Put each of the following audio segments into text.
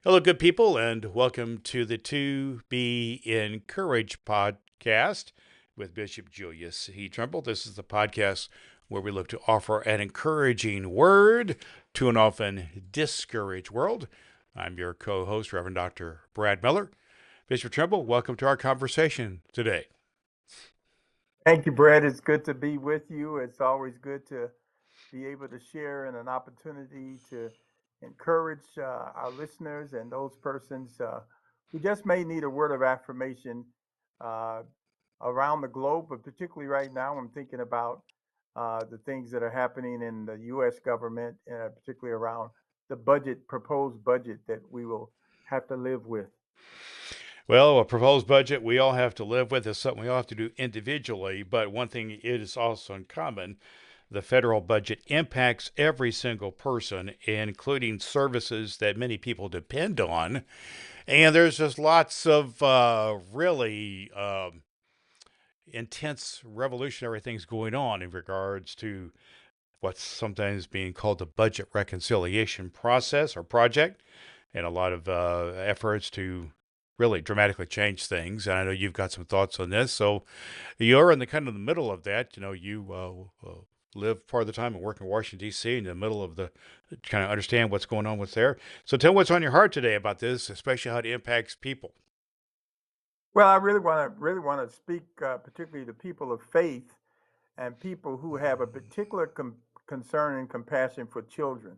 Hello, good people, and welcome to the To Be Encouraged podcast with Bishop Julius Trimble. This is the podcast where we look to offer an encouraging word to an often discouraged world. I'm your co host, Reverend Dr. Brad Miller. Bishop Trimble, welcome to our conversation today. Thank you, Brad. It's good to be with you. It's always good to be able to share and an opportunity to encourage our listeners and those persons who just may need a word of affirmation uh, around the globe, but particularly right now, I'm thinking about the things that are happening in the U.S. government, particularly around the proposed budget that we will have to live with. Well, a proposed budget we all have to live with is something we all have to do individually, but one thing it is also in common. The federal budget impacts every single person, including services that many people depend on. And there's just lots of really intense revolutionary things going on in regards to what's sometimes being called the budget reconciliation process or project, and a lot of efforts to really dramatically change things. And I know you've got some thoughts on this. So you're in the kind of the middle of that. You live part of the time and work in Washington, D.C., in the middle of the kind of understand what's going on with there. So tell me what's on your heart today about this, especially how it impacts people. Well, I really want to speak particularly to people of faith and people who have a particular concern and compassion for children.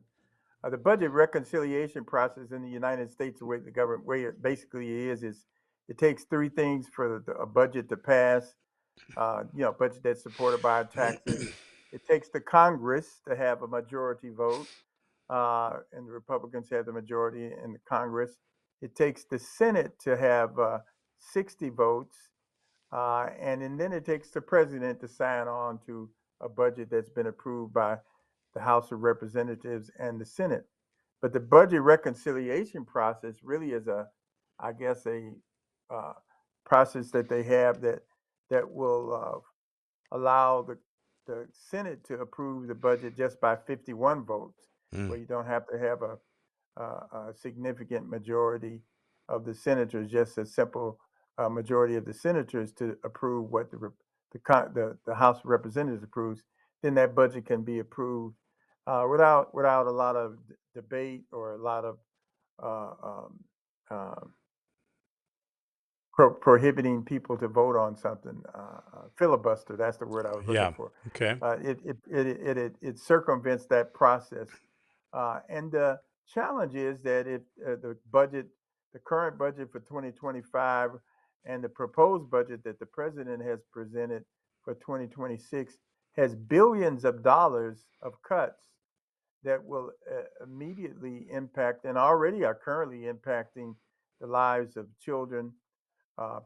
The budget reconciliation process in the United States, the way the government, way it basically is it takes three things for a budget to pass. Budget that's supported by our taxes. It takes the Congress to have a majority vote, and the Republicans have the majority in the Congress. It takes the Senate to have 60 votes, and then it takes the president to sign on to a budget that's been approved by the House of Representatives and the Senate. But the budget reconciliation process really is I guess, a uh, process that they have that will allow the Senate to approve the budget just by 51 votes, Mm. where you don't have to have a significant majority of the senators, just a simple majority of the senators to approve what the House of Representatives approves. Then that budget can be approved without a lot of debate or a lot of uh, um, uh, prohibiting people to vote on something. Filibuster, that's the word I was looking Yeah. for. Okay. It circumvents that process. And the challenge is that if the current budget for 2025 and the proposed budget that the president has presented for 2026 has billions of dollars of cuts that will immediately impact and already are currently impacting the lives of children,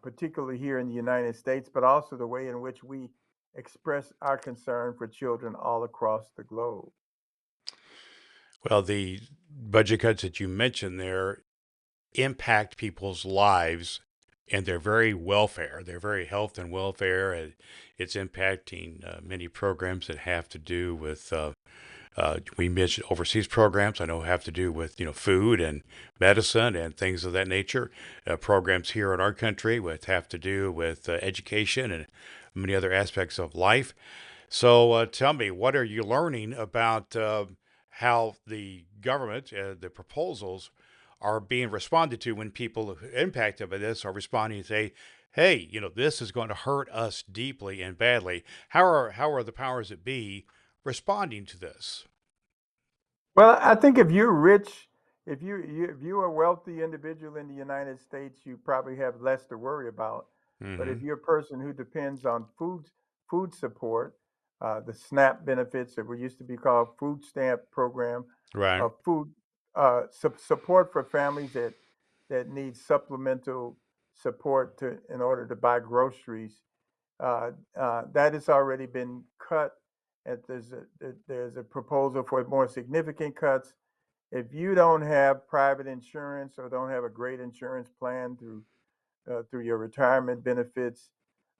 particularly here in the United States, but also the way in which we express our concern for children all across the globe. Well, the budget cuts that you mentioned there impact people's lives and their very welfare, their very health and welfare. And it's impacting many programs that have to do with, we mentioned overseas programs, I know have to do with, food and medicine and things of that nature. Programs here in our country which have to do with education and many other aspects of life. So tell me, what are you learning about how the government, the proposals, are being responded to when people impacted by this are responding and say, "Hey, this is going to hurt us deeply and badly." How are the powers that be responding to this? Well, I think if you're rich, if you're a wealthy individual in the United States, you probably have less to worry about. But if Hmm. you're a person who depends on food support, the SNAP benefits that were used to be called food stamp program, Right. food support for families that need supplemental support to in order to buy groceries, that has already been cut. And there's a proposal for more significant cuts. If you don't have private insurance or don't have a great insurance plan through your retirement benefits,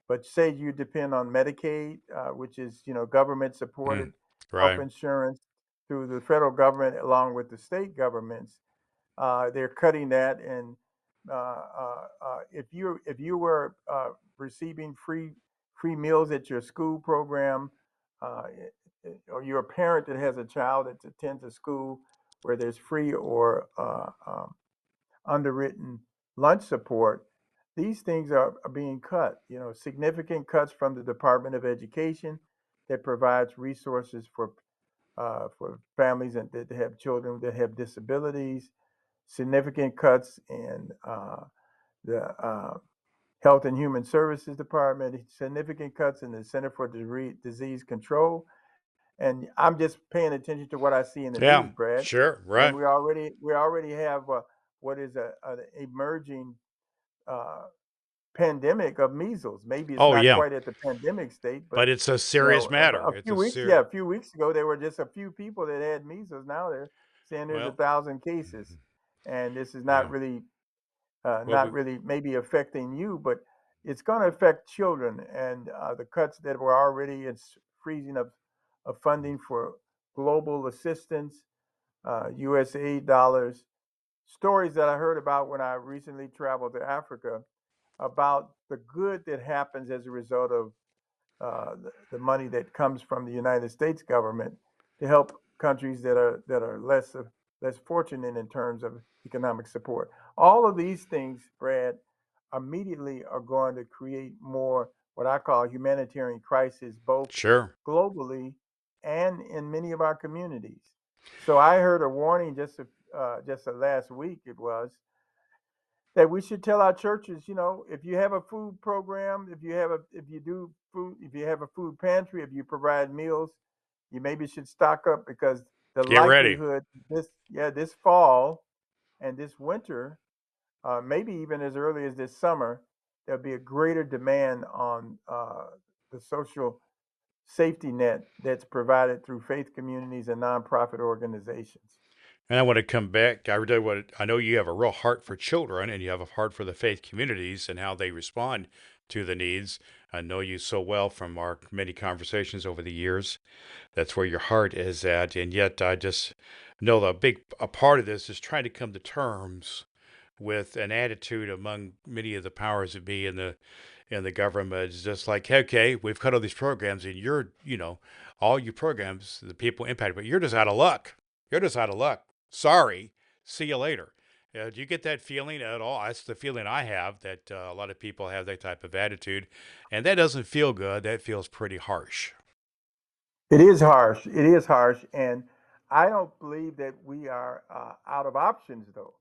but say you depend on Medicaid, which is government supported Mm. health Right. insurance through the federal government along with the state governments, They're cutting that, and if you were receiving free meals at your school program, uh, or you're a parent that has a child that attends a school where there's free or underwritten lunch support, these things are being cut. You know, significant cuts from the Department of Education that provides resources for families that have children that have disabilities, significant cuts in the Health and Human Services Department, significant cuts in the Center for Disease Control. And I'm just paying attention to what I see in the Yeah, news, Brad. sure, And right. we already have what is an emerging uh, pandemic of measles. Maybe it's Oh, not yeah, quite at the pandemic state, but but it's a serious matter. a It's few a weeks, ser yeah, a few weeks ago, there were just a few people that had measles. Now they're saying there's a well, thousand cases, mhm, and this is yeah. Well, not really maybe affecting you, but it's going to affect children. And the cuts that were already, it's freezing of funding for global assistance, USAID dollars. Stories that I heard about when I recently traveled to Africa about the good that happens as a result of the money that comes from the United States government to help countries that are less fortunate in terms of economic support. All of these things, Brad, immediately are going to create more what I call humanitarian crisis, both sure. globally and in many of our communities. So I heard a warning just last week. It was that we should tell our churches, if you have a food program, if you do food, if you have a food pantry, if you provide meals, you maybe should stock up because the Get ready. likelihood this fall and this winter, maybe even as early as this summer, there'll be a greater demand on the social safety net that's provided through faith communities and nonprofit organizations. And I want to come back. I know you have a real heart for children and you have a heart for the faith communities and how they respond to the needs. I know you so well from our many conversations over the years. That's where your heart is at. And yet I just know a part of this is trying to come to terms with an attitude among many of the powers that be in the government. Is just like, okay, we've cut all these programs, and all your programs, the people impacted, but you're just out of luck. You're just out of luck. Sorry. See you later. Do you get that feeling at all? That's the feeling I have that a lot of people have that type of attitude, and that doesn't feel good. That feels pretty harsh. It is harsh. It is harsh, and I don't believe that we are out of options, though.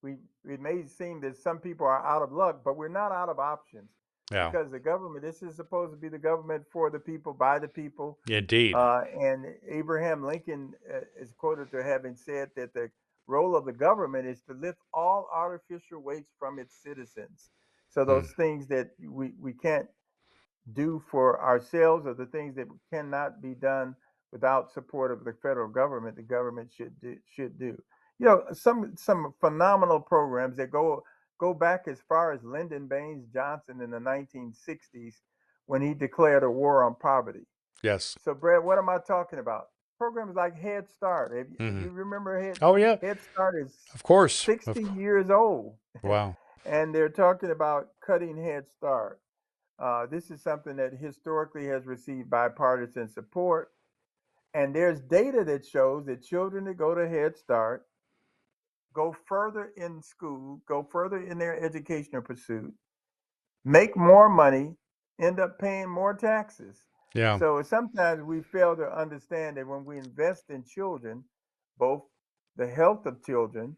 We it may seem that some people are out of luck, but we're not out of options Yeah, because the government. This is supposed to be the government for the people, by the people, indeed. and Abraham Lincoln is quoted to having said that the role of the government is to lift all artificial weights from its citizens. So Mm. those things that we can't do for ourselves or the things that cannot be done without support of the federal government, the government should do. Some phenomenal programs that go back as far as Lyndon Baines Johnson in the 1960s when he declared a war on poverty. Yes. So, Brad, what am I talking about? Programs like Head Start. If Hmm. you remember Oh yeah, Head Start is of course. 60 years old, Wow. and they're talking about cutting Head Start. This is something that historically has received bipartisan support. And there's data that shows that children that go to Head Start go further in school, go further in their educational pursuit, make more money, end up paying more taxes. Yeah, So sometimes we fail to understand that when we invest in children, both the health of children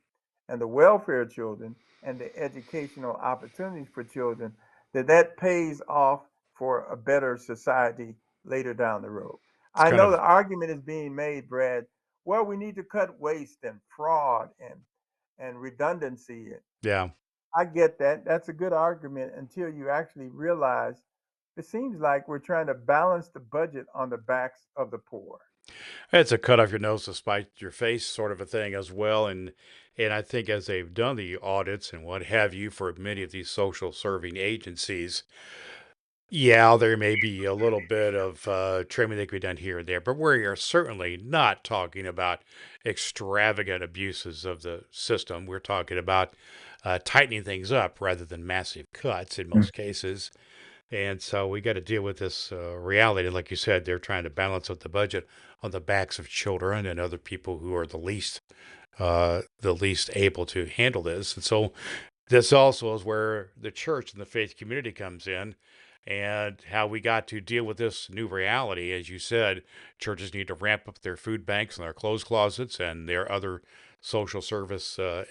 and the welfare of children and the educational opportunities for children, that pays off for a better society later down the road. it's I kind know of the argument is being made, Brad, well, we need to cut waste and fraud and redundancy. yeah. I get that. That's a good argument until you actually realize it seems like we're trying to balance the budget on the backs of the poor. It's a cut off your nose to spite your face sort of a thing as well. And I think as they've done the audits and what have you for many of these social serving agencies, Yeah, there may be a little bit of trimming that can be done here and there, but we are certainly not talking about extravagant abuses of the system. We're talking about tightening things up rather than massive cuts in Mm. most cases. And so we got to deal with this reality. Like you said, they're trying to balance out the budget on the backs of children and other people who are the least able to handle this. And so this also is where the church and the faith community comes in and how we got to deal with this new reality. As you said, churches need to ramp up their food banks and their clothes closets and their other social services that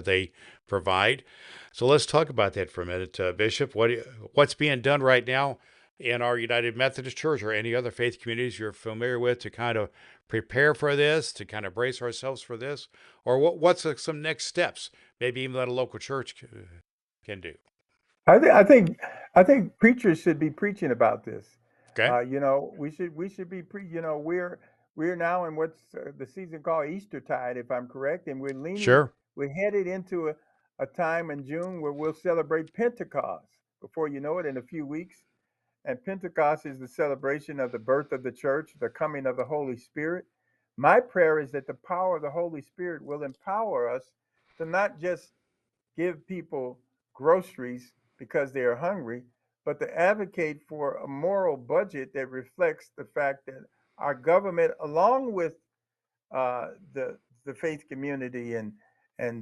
they provide. So let's talk about that for a minute, Bishop. What's being done right now in our United Methodist Church or any other faith communities you're familiar with to kind of prepare for this, to kind of brace ourselves for this? Or what's some next steps? Maybe even that a local church can do. I think I think I think preachers should be preaching about this. Okay. We should be we're now in what's the season called Eastertide, if I'm correct, and Sure. we're headed into a time in June where we'll celebrate Pentecost. Before you know it, in a few weeks, and Pentecost is the celebration of the birth of the church, the coming of the Holy Spirit. My prayer is that the power of the Holy Spirit will empower us to not just give people groceries because they are hungry, but to advocate for a moral budget that reflects the fact that our government, along with the faith community and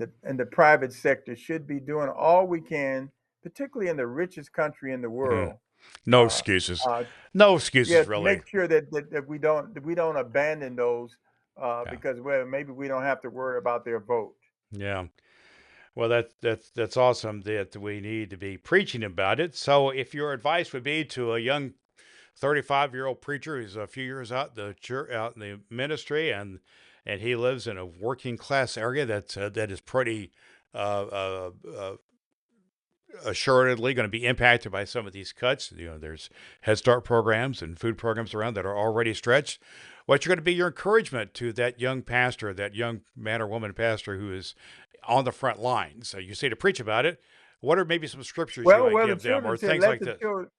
the private sector, should be doing all we can, particularly in the richest country in the Hmm. world. No Uh, excuses. uh, No yeah, excuses, to really. make sure that we don't abandon those Yeah. because well maybe we don't have to worry about their vote. Yeah. Well, that's awesome that we need to be preaching about it. So, if your advice would be to a young 35-year-old preacher who's a few years out the church, out in the ministry, and he lives in a working class area that is pretty uh, uh, uh, assuredly going to be impacted by some of these cuts. There's Head Start programs and food programs around that are already stretched. What's going to be your encouragement to that young pastor, that young man or woman pastor who is on the front line? So you say to preach about it. What are maybe some scriptures you might Well, the give them or children said, things "Let like the this? children."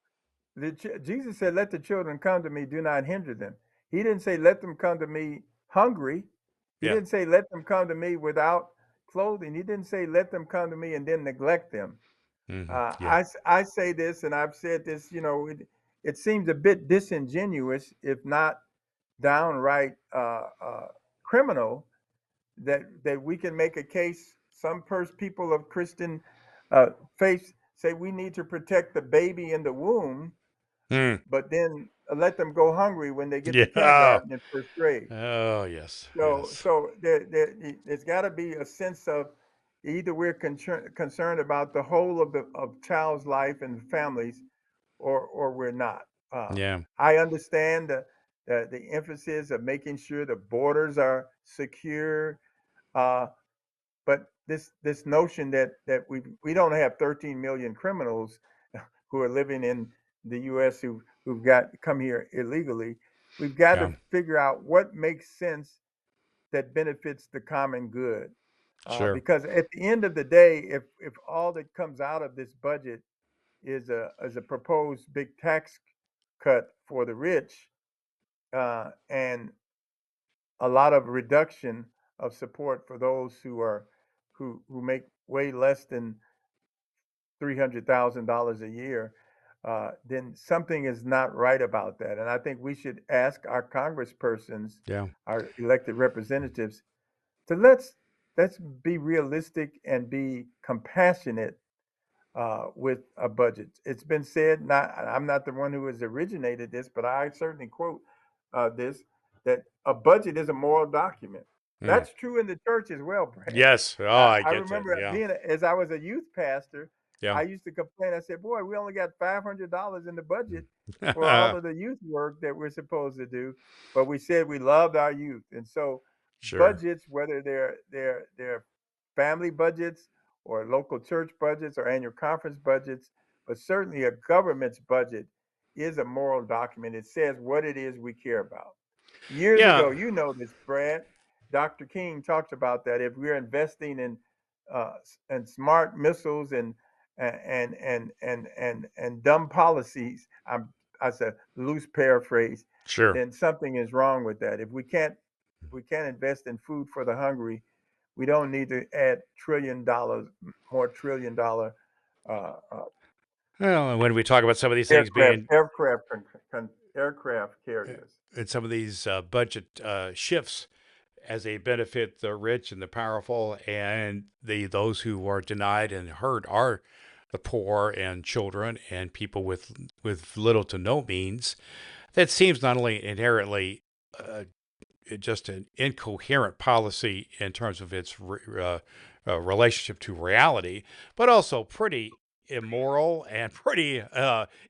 Jesus said, "Let the children come to me. Do not hinder them." He didn't say, "Let them come to me hungry." He Yeah. didn't say, "Let them come to me without clothing." He didn't say, "Let them come to me and then neglect them." Yeah. I say this, and I've said this. It seems a bit disingenuous, if not downright criminal, that we can make a case. Some people of Christian faith say we need to protect the baby in the womb, Hmm. but then let them go hungry when they get to Yeah. kindergarten and first grade. Oh, yes. So, Yes. so there's got to be a sense of either we're concerned about the whole of the of child's life and families, or we're not. Uh, Yeah. I understand the emphasis of making sure the borders are secure, uh, but this notion that we don't have 13 million criminals who are living in the U.S. who've got come here illegally. We've got to Yeah. figure out what makes sense that benefits the common good. Sure. Because at the end of the day, if all that comes out of this budget is a proposed big tax cut for the rich and a lot of reduction of support for those who make way less than $300,000 a year, then something is not right about that. And I think we should ask our congresspersons, Yeah. our elected representatives, to let's be realistic and be compassionate with a budget. It's been said, not I'm not the one who has originated this, but I certainly quote this that a budget is a moral document. Hmm. That's true in the church as well, Brad. Yes. Oh, I I get that. remember Yeah. as I was a youth pastor, Yeah. I used to complain. I said, "Boy, we only got $500 in the budget for all of the youth work that we're supposed to do," but we said we loved our youth, and so Sure. budgets, whether they're family budgets or local church budgets or annual conference budgets, but certainly a government's budget is a moral document. It says what it is we care about. Years ago, Yeah. you know this, Brad. Dr. King talked about that. If we're investing in smart missiles and dumb policies, that's a loose paraphrase, Sure. then something is wrong with that. If we can't invest in food for the hungry, we don't need to add more trillion dollar uh, Well, and when we talk about some of these things aircraft being aircraft aircraft carriers. and some of these budget shifts as they benefit the rich and the powerful, and those who are denied and hurt are the poor and children and people with little to no means. That seems not only inherently uh, just an incoherent policy in terms of its relationship to reality, but also pretty immoral and pretty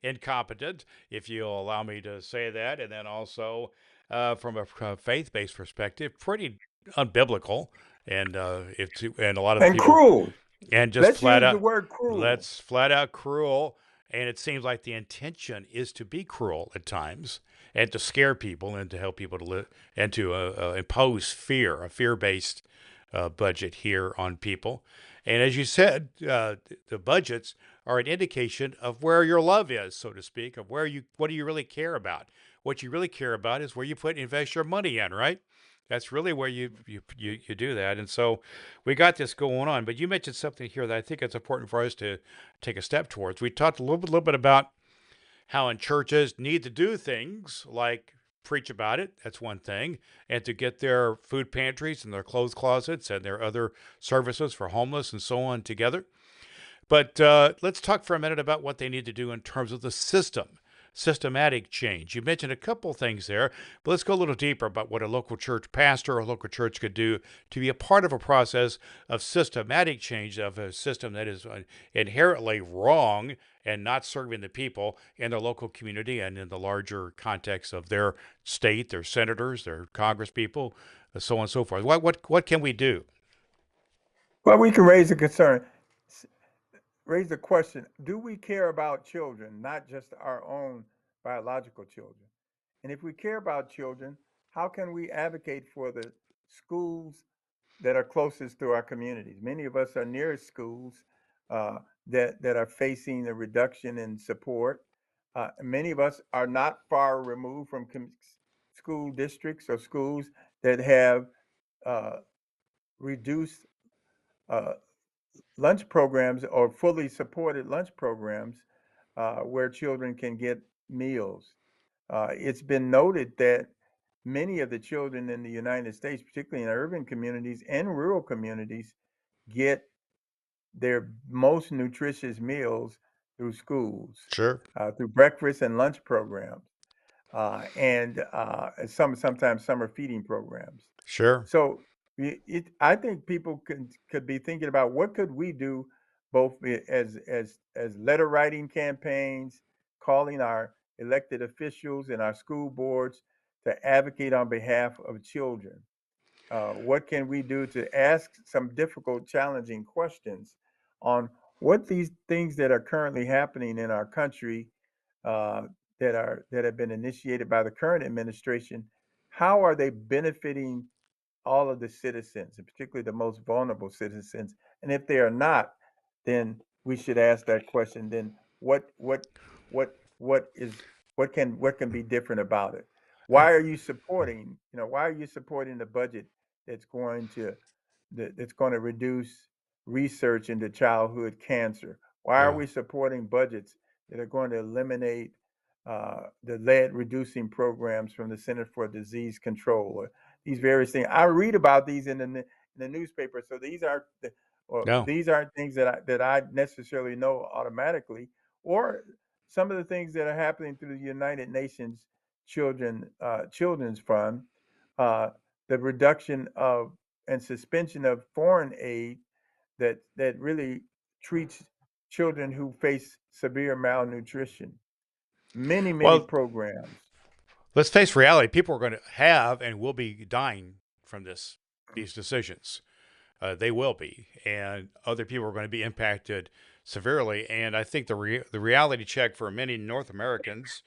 incompetent, if you'll allow me to say that. And then also, from a faith based perspective, pretty unbiblical. And and a lot of the And people cruel. and just Let's flat use the out, word cruel. let's flat out cruel. And it seems like the intention is to be cruel at times and to scare people and to help people to live and to impose fear, a fear based budget here on people. And as you said, the budgets are an indication of where your love is, so to speak, of what do you really care about? What you really care about is where you invest your money in, right? That's really where you do that. And so we got this going on. But you mentioned something here that I think it's important for us to take a step towards. We talked a little bit about how in churches need to do things like preach about it. That's one thing. And to get their food pantries and their clothes closets and their other services for homeless and so on together. But let's talk for a minute about what they need to do in terms of the systematic change. You mentioned a couple things there, but let's go a little deeper about what a local church pastor or a local church could do to be a part of a process of systematic change of a system that is inherently wrong and not serving the people in their local community and in the larger context of their state, their senators, their congresspeople, so on and so forth. What can we do? Well, we can raise a concern, raise the question: do we care about children, not just our own biological children? And if we care about children, how can we advocate for the schools that are closest to our communities? Many of us are near schools uh, that are facing a reduction in support. Many of us are not far removed from school districts or schools that have uh, reduced uh, lunch programs or fully supported lunch programs where children can get meals. It's been noted that many of the children in the United States, particularly in urban communities and rural communities, get their most nutritious meals through schools, Sure, through breakfast and lunch programs, and sometimes summer feeding programs. sure. So I think people could be thinking about what could we do, both as letter writing campaigns, calling our elected officials and our school boards to advocate on behalf of children. What can we do to ask some difficult, challenging questions on what these things that are currently happening in our country, uh, that have been initiated by the current administration, how are they benefiting all of the citizens, and particularly the most vulnerable citizens? And if they are not, then we should ask that question. Then what is what can be different about it? Uh, Why are you supporting the budget that's going to that's going to reduce research into childhood cancer? Why are yeah. we supporting budgets that are going to eliminate the lead reducing programs from the Center for Disease Control, or these various things? I read about these in the newspaper, so No. these aren't things that I necessarily know automatically, or some of the things that are happening through the United Nations Children's Fund, uh, the reduction of and suspension of foreign aid that really treats children who face severe malnutrition. Many Well, programs. let's face reality. People are going to have and will be dying from these decisions. They will be, and other people are going to be impacted severely. And I think the reality check for many North Americans,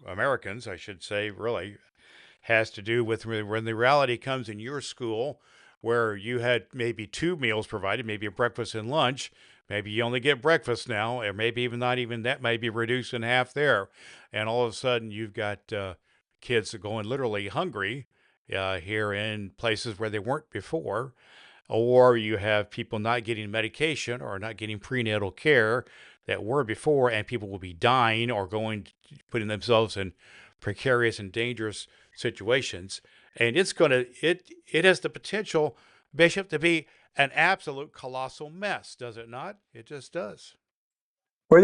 I should say, really has to do with when the reality comes in your school where you had maybe two meals provided, maybe a breakfast and lunch. Maybe you only get breakfast now, or maybe even not even that, may be reduced in half there. And all of a sudden, you've got kids going literally hungry here in places where they weren't before, or you have people not getting medication or not getting prenatal care that were before, and people will be dying or putting themselves in precarious and dangerous situations. And it has the potential, Bishop, to be an absolute colossal mess, does it not? It just does. Well,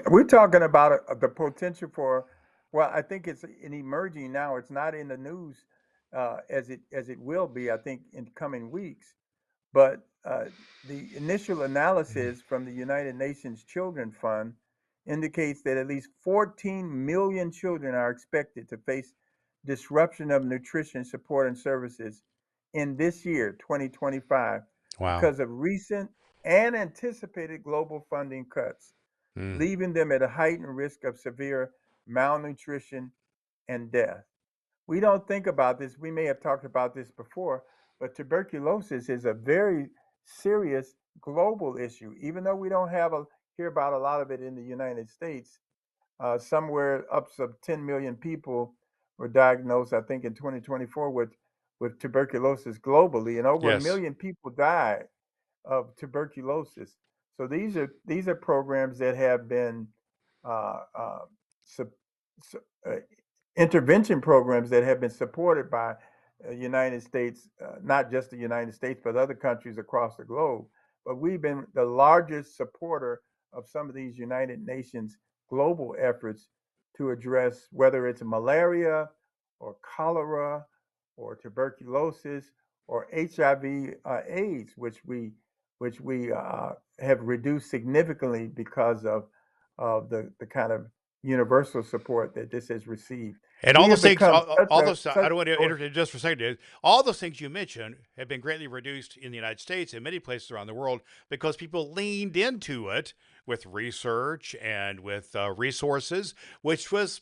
we're talking about the potential for, well, I think it's an emerging now. It's not in the news as it will be, I think, in coming weeks. But the initial analysis from the United Nations Children Fund indicates that at least 14 million children are expected to face disruption of nutrition support and services in this year, 2025, Wow. because of recent and anticipated global funding cuts, Mm. leaving them at a heightened risk of severe malnutrition and death. We don't think about this. We may have talked about this before, but tuberculosis is a very serious global issue. Even though we don't hear about a lot of it in the United States, somewhere up to 10 million people were diagnosed, I think, in 2024 with tuberculosis globally, and over a Yes. million people died of tuberculosis. So these are programs that have been uh, uh, su- su- uh, intervention programs that have been supported by United States, not just the United States, but other countries across the globe. But we've been the largest supporter of some of these United Nations global efforts to address whether it's malaria or cholera or tuberculosis or HIV AIDS, which we have reduced significantly because of the kind of universal support that this has received. And all We have those things, become all those, I such don't want to a interrupt just for a second. All those things you mentioned have been greatly reduced in the United States and many places around the world because people leaned into it with research and with resources, which was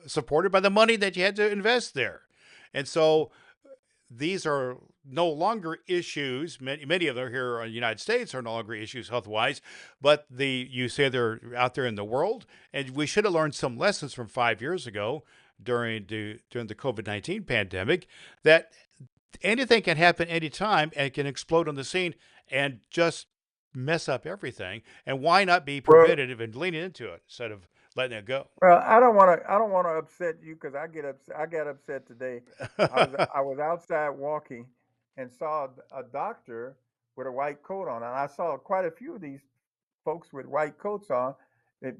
supported by the money that you had to invest there. And so these are no longer issues. Many of them here in the United States are no longer issues health wise, but you say they're out there in the world, and we should have learned some lessons from 5 years ago during the COVID-19 pandemic that anything can happen anytime and can explode on the scene and just mess up everything. And why not be well. preventative and leaning into it instead of letting it go? Well, I don't want to upset you because I get upset. I got upset today. I was outside walking and saw a doctor with a white coat on, and I saw quite a few of these folks with white coats on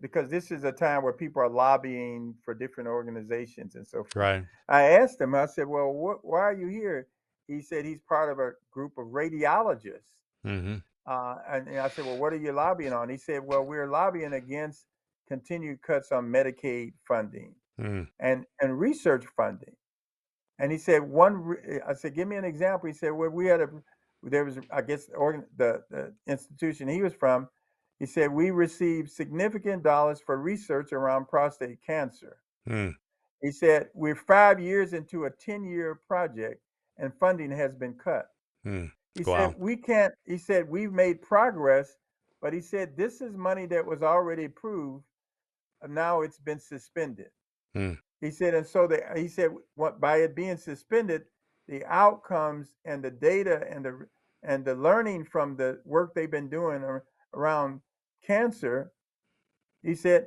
because this is a time where people are lobbying for different organizations and so forth. Right. I asked him. I said, "Well, why are you here?" He said he's part of a group of radiologists. Mm-hmm. And I said, well, what are you lobbying on? He said, well, we're lobbying against continued cuts on Medicaid funding Mm. and research funding. And he said, I said, give me an example. He said, well, there was, I guess, the institution he was from. He said, we received significant dollars for research around prostate cancer. Mm. He said, we're 5 years into a 10-year project and funding has been cut. Mm. He said, Wow. we can't, he said, we've made progress, but he said, this is money that was already approved, and now it's been suspended. Mm. He said, and so he said, by it being suspended, the outcomes and the data and the learning from the work they've been doing around cancer, he said,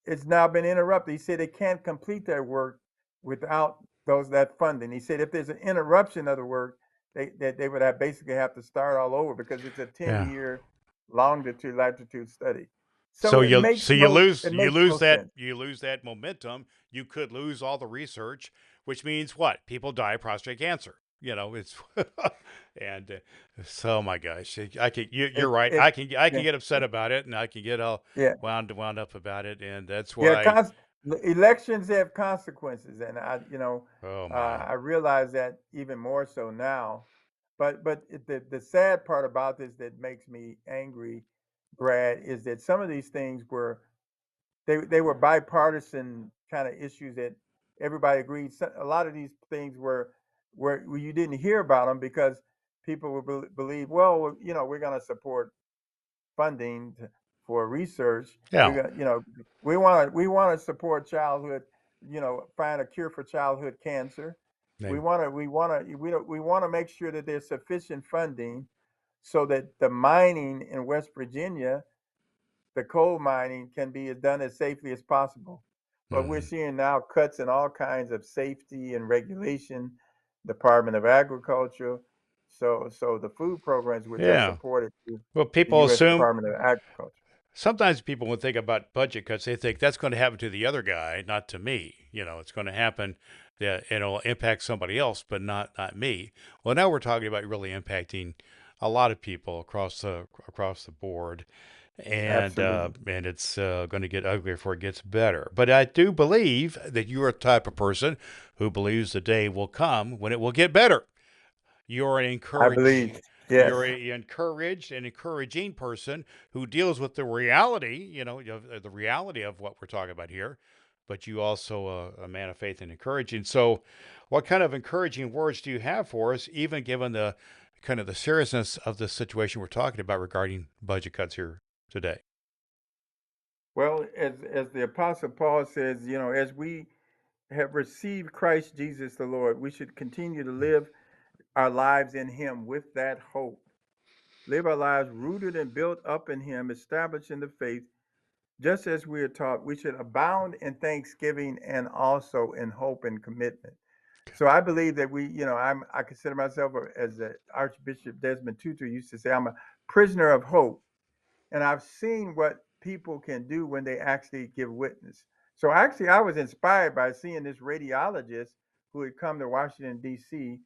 it's now been interrupted. He said they can't complete their work without that funding. He said if there's an interruption of the work, they would basically have to start all over because it's a Yeah. 10-year longitude latitude study. So So it you makes so you no lose it you makes lose no that sense. you lose that momentum. You could lose all the research, which means what? People die of prostate cancer. It's and so my gosh, you're It right. it I can yeah get upset about it, and I can get all yeah wound up about it, and that's yeah. why. The elections have consequences, and Oh my. I realize that even more so now. But the sad part about this that makes me angry, Brad, is that some of these things were bipartisan kind of issues that everybody agreed. A lot of these things were where you didn't hear about them because people would believe, well, we're going to support funding for research. Yeah. We got, we want to support childhood, find a cure for childhood cancer. They, We want to make sure that there's sufficient funding so that the mining in West Virginia, the coal mining, can be done as safely as possible. But we're mhm. seeing now cuts in all kinds of safety and regulation, Department of Agriculture. So the food programs were just Yeah. supported through Well, the people U.S. assume Department of Agriculture. sometimes people would think about budget cuts, they think that's going to happen to the other guy, not to me. It's going to happen that it'll impact somebody else, but not me. Well, now we're talking about really impacting a lot of people across the board, Absolutely. and it's going to get uglier before it gets better. But I do believe that you're a type of person who believes the day will come when it will get better. You're an I encourage believe. Yes. you're a encouraged and encouraging person who deals with the reality, of the reality of what we're talking about here. But you also a man of faith and encouraging. So, what kind of encouraging words do you have for us, even given the kind of the seriousness of the situation we're talking about regarding budget cuts here today? Well, as the Apostle Paul says, as we have received Christ Jesus the Lord, we should continue to live our lives in Him with that hope. Live our lives rooted and built up in Him, established in the faith, just as we are taught. We should abound in thanksgiving and also in hope and commitment. So I believe that I consider myself, as Archbishop Desmond Tutu used to say, I'm a prisoner of hope, and I've seen what people can do when they actually give witness. So actually, I was inspired by seeing this radiologist who had come to Washington D.C.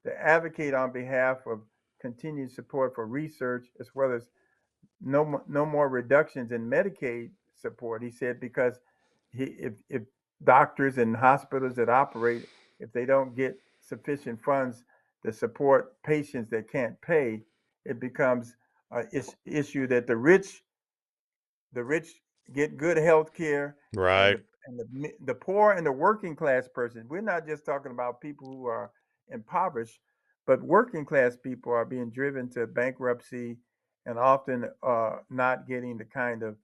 to advocate on behalf of continued support for research, as well as no more reductions in Medicaid support. He said because if doctors and hospitals that operate, if they don't get sufficient funds to support patients that can't pay, it becomes an issue that the rich get good health care, and Right. the poor and the working class person. We're not just talking about people who are impoverished, but working class people are being driven to bankruptcy and often not getting the kind of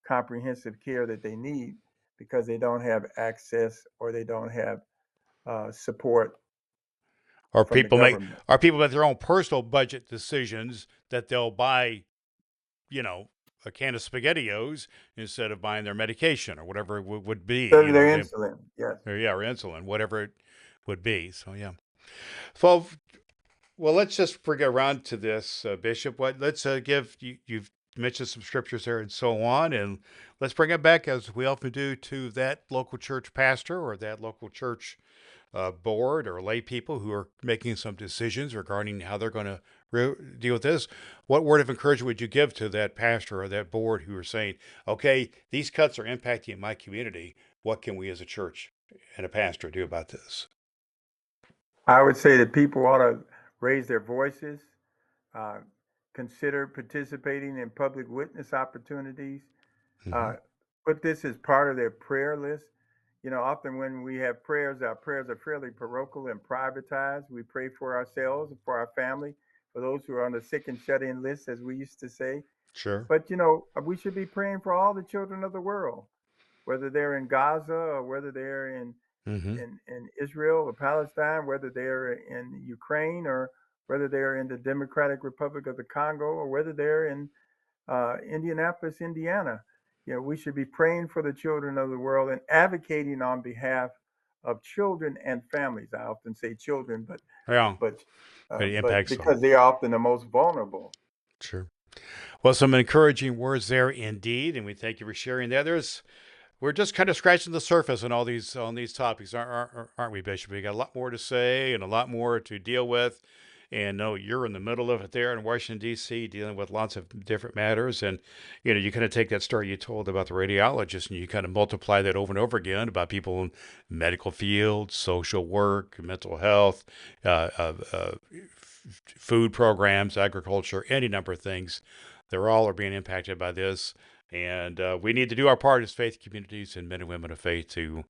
comprehensive care that they need because they don't have access or they don't have support Or from the people make government. or people make their own personal budget decisions that they'll buy you know, a can of SpaghettiOs instead of buying their medication or whatever it would be, Their insulin, yes. or, yeah, or insulin, whatever it would be. So, yeah. So, well, let's just get around to this, Bishop. Let's you've mentioned some scriptures there and so on, and let's bring it back as we often do to that local church pastor or that local church board or lay people who are making some decisions regarding how they're going to deal with this. What word of encouragement would you give to that pastor or that board who are saying, okay, these cuts are impacting my community. What can we as a church and a pastor do about this? I would say that people ought to raise their voices, uh, consider participating in public witness opportunities, Hmm. uh, put this as part of their prayer list. Often when we have prayers, our prayers are fairly parochial and privatized. We pray for ourselves, for our family, for those who are on the sick and shut in list, as we used to say. Sure. But, we should be praying for all the children of the world, whether they're in Gaza or whether they're Hmm. in Israel or Palestine, whether they're in Ukraine or whether they're in the Democratic Republic of the Congo or whether they're in Indianapolis, Indiana. We should be praying for the children of the world and advocating on behalf of children and families. I often say children, but Yeah. but It but impacts them. because they are often the most vulnerable. Sure. Well, some encouraging words there indeed, and we thank you for sharing that. We're just kind of scratching the surface on these topics, aren't we, Bishop? We got a lot more to say and a lot more to deal with. And no, you're in the middle of it there in Washington D.C., dealing with lots of different matters. And you kind of take that story you told about the radiologist, and you kind of multiply that over and over again about people in medical fields, social work, mental health, uh, uh, uh, food programs, agriculture, any number of things. They're all are being impacted by this. And we need to do our part as faith communities and men and women of faith to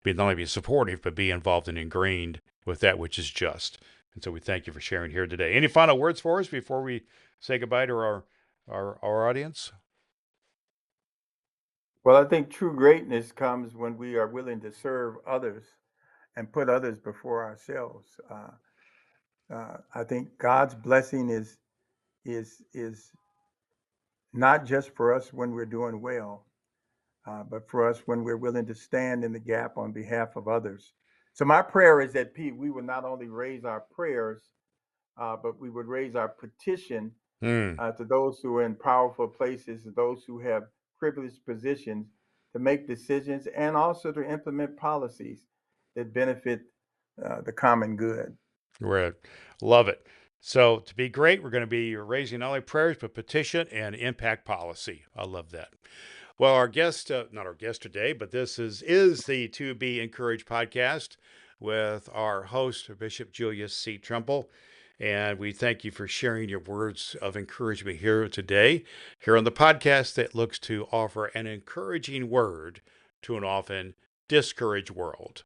not only be supportive, but be involved and ingrained with that which is just. And so we thank you for sharing here today. Any final words for us before we say goodbye to our audience? Well, I think true greatness comes when we are willing to serve others and put others before ourselves. I think God's blessing is not just for us when we're doing well, but for us when we're willing to stand in the gap on behalf of others. So my prayer is that Pete, we would not only raise our prayers, but we would raise our petition Hmm. to those who are in powerful places, those who have privileged positions, to make decisions and also to implement policies that benefit the common good. Right. Love it. So to be great, we're going to be raising not only prayers, but petition and impact policy. I love that. Well, our guest, not our guest today, but this is the To Be Encouraged podcast with our host, Bishop Julius C. Trimble. And we thank you for sharing your words of encouragement here today, here on the podcast that looks to offer an encouraging word to an often discouraged world.